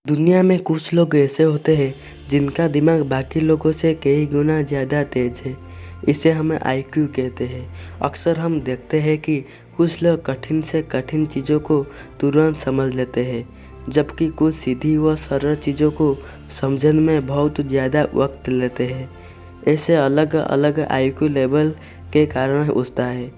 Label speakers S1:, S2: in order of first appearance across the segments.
S1: दुनिया में कुछ लोग ऐसे होते हैं जिनका दिमाग बाकी लोगों से कई गुना ज़्यादा तेज है। इसे हमें आईक्यू कहते हैं। अक्सर हम देखते हैं कि कुछ लोग कठिन से कठिन चीज़ों को तुरंत समझ लेते हैं, जबकि कुछ सीधी व सरल चीज़ों को समझने में बहुत ज़्यादा वक्त लेते हैं। ऐसे अलग अलग आईक्यू लेवल के कारण होता है।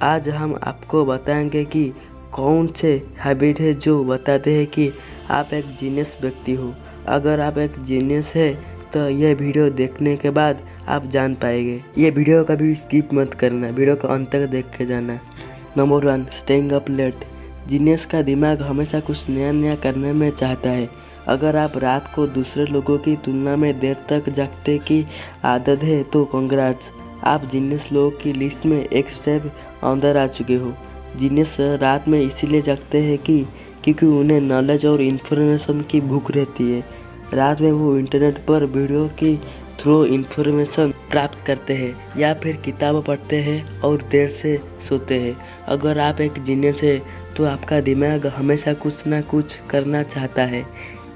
S1: आज हम आपको बताएंगे कि कौन से हैबिट है जो बताते हैं कि आप एक जीनियस व्यक्ति हो। अगर आप एक जीनियस है तो यह वीडियो देखने के बाद आप जान पाएंगे। ये वीडियो कभी स्किप मत करना, वीडियो को अंत तक देख के जाना। Number 1, staying up late. Genius का दिमाग हमेशा कुछ नया नया करने में चाहता है। अगर आप रात को दूसरे लोगों की तुलना में देर तक जागने की आदत है तो कांग्रेट्स, आप जीनियस लोगों की लिस्ट में एक स्टेप अंदर आ चुके हो। जीनियस रात में इसीलिए जागते हैं क्योंकि उन्हें नॉलेज और इन्फॉर्मेशन की भूख रहती है। रात में वो इंटरनेट पर वीडियो के थ्रू इन्फॉर्मेशन प्राप्त करते हैं या फिर किताब पढ़ते हैं और देर से सोते हैं। अगर आप एक जीनियस है तो आपका दिमाग हमेशा कुछ ना कुछ करना चाहता है।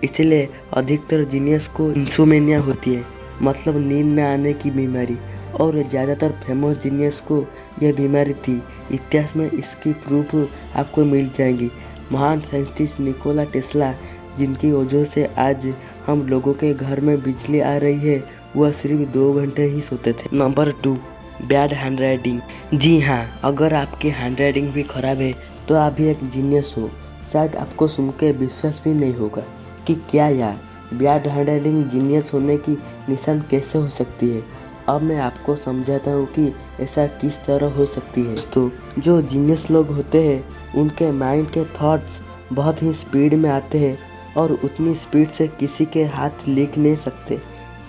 S1: इसलिए अधिकतर जीनियस को इंसोमेनिया होती है, मतलब नींद न आने की बीमारी, और ज़्यादातर फेमस जीनियस को यह बीमारी थी। इतिहास में इसकी प्रूफ आपको मिल जाएगी। महान साइंटिस्ट निकोला टेस्ला, जिनकी वजह से आज हम लोगों के घर में बिजली आ रही है, वह सिर्फ 2 घंटे ही सोते थे। Number 2, bad handwriting. जी हाँ, अगर आपकी हैंडराइटिंग भी खराब है तो आप भी एक जीनियस हो। शायद आपको सुन के विश्वास भी नहीं होगा कि क्या यार, बैड हैंडराइटिंग जीनियस होने की निशान कैसे हो सकती है। अब मैं आपको समझाता हूँ कि ऐसा किस तरह हो सकती है। दोस्तों, जो जीनियस लोग होते हैं उनके माइंड के थॉट्स बहुत ही स्पीड में आते हैं और उतनी स्पीड से किसी के हाथ लिख नहीं सकते।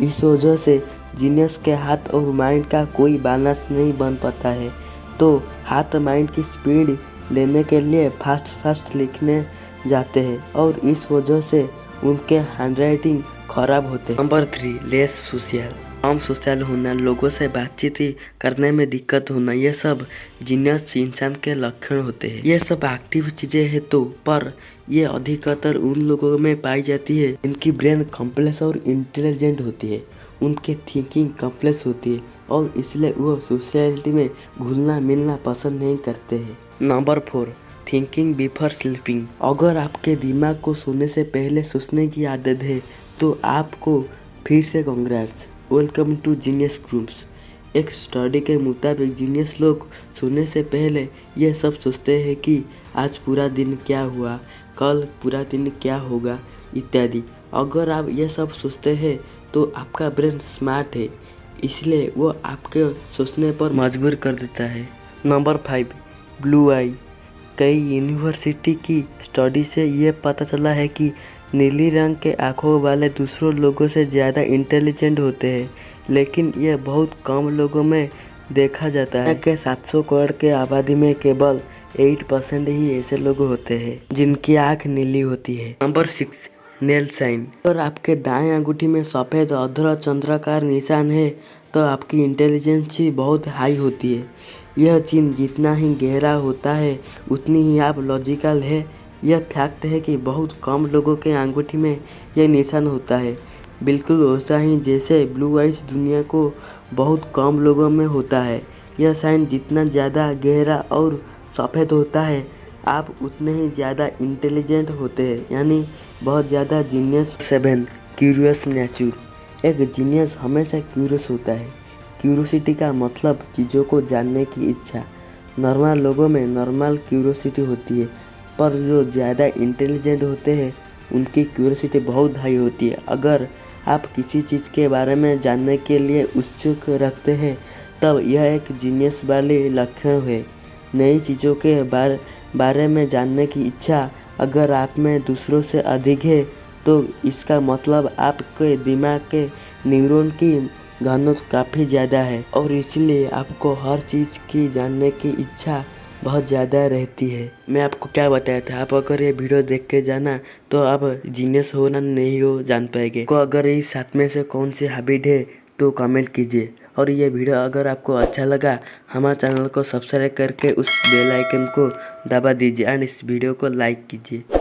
S1: इस वजह से जीनियस के हाथ और माइंड का कोई बैलेंस नहीं बन पाता है। तो हाथ माइंड की स्पीड लेने के लिए फास्ट लिखने जाते हैं और इस वजह से उनके हैंडराइटिंग खराब होते हैं। Number 3, less social. कम सोशल होना, लोगों से बातचीत करने में दिक्कत होना, ये सब जीनियस इंसान के लक्षण होते हैं। ये सब एक्टिव चीजें हैं पर ये अधिकतर उन लोगों में पाई जाती है जिनकी ब्रेन कॉम्प्लेक्स और इंटेलिजेंट होती है। उनके थिंकिंग कॉम्प्लेक्स होती है और इसलिए वो सोसाइटी में घुलना मिलना पसंद नहीं करते हैं। Number 4, thinking before sleeping. अगर आपके दिमाग को सोने से पहले सोचने की आदत है तो आपको फिर से congrats, welcome to genius groups. एक स्टडी के मुताबिक जीनियस लोग सोने से पहले ये सब सोचते हैं कि आज पूरा दिन क्या हुआ, कल पूरा दिन क्या होगा इत्यादि। अगर आप ये सब सोचते हैं तो आपका ब्रेन स्मार्ट है, इसलिए वो आपके सोचने पर मजबूर कर देता है। नंबर 5, ब्लू आई। कई यूनिवर्सिटी की स्टडी से ये पता चला है कि नीली रंग के आँखों वाले दूसरों लोगों से ज़्यादा इंटेलिजेंट होते हैं, लेकिन यह बहुत कम लोगों में देखा जाता है। के 700 करोड़ के आबादी में केवल 8% ही ऐसे लोग होते हैं जिनकी आँख नीली होती है। Number 6, nail sign. अगर आपके दाएं अंगूठी में सफ़ेद अर्ध चंद्राकार निशान है तो आपकी इंटेलिजेंस बहुत हाई होती है। यह चिन्ह जितना ही गहरा होता है उतनी ही आप लॉजिकल है। यह फैक्ट है कि बहुत कम लोगों के अंगूठी में यह निशान होता है, बिल्कुल वैसा ही जैसे ब्लू आइज दुनिया को बहुत कम लोगों में होता है। यह साइन जितना ज़्यादा गहरा और सफ़ेद होता है आप उतने ही ज़्यादा इंटेलिजेंट होते हैं, यानी बहुत ज़्यादा जीनियस। 7, curious nature. एक जीनियस हमेशा क्यूरियस होता है। क्यूरियोसिटी का मतलब चीज़ों को जानने की इच्छा। नॉर्मल लोगों में नॉर्मल क्यूरियोसिटी होती है, पर जो ज़्यादा इंटेलिजेंट होते हैं उनकी क्यूरियोसिटी बहुत हाई होती है। अगर आप किसी चीज़ के बारे में जानने के लिए उत्सुक रखते हैं तब यह एक जीनियस वाली लक्षण है। नई चीज़ों के बारे में जानने की इच्छा अगर आप में दूसरों से अधिक है तो इसका मतलब आपके दिमाग के न्यूरॉन की घनत्व काफ़ी ज़्यादा है और इसलिए आपको हर चीज़ की जानने की इच्छा बहुत ज़्यादा रहती है। मैं आपको क्या बताया था, आप अगर ये वीडियो देख के जाना तो आप जीनियस हो ना नहीं हो जान पाएंगे। को अगर इस 7 में से कौन सी हैबिट है तो कमेंट कीजिए। और ये वीडियो अगर आपको अच्छा लगा हमारे चैनल को सब्सक्राइब करके उस बेल आइकन को दबा दीजिए एंड इस वीडियो को लाइक कीजिए।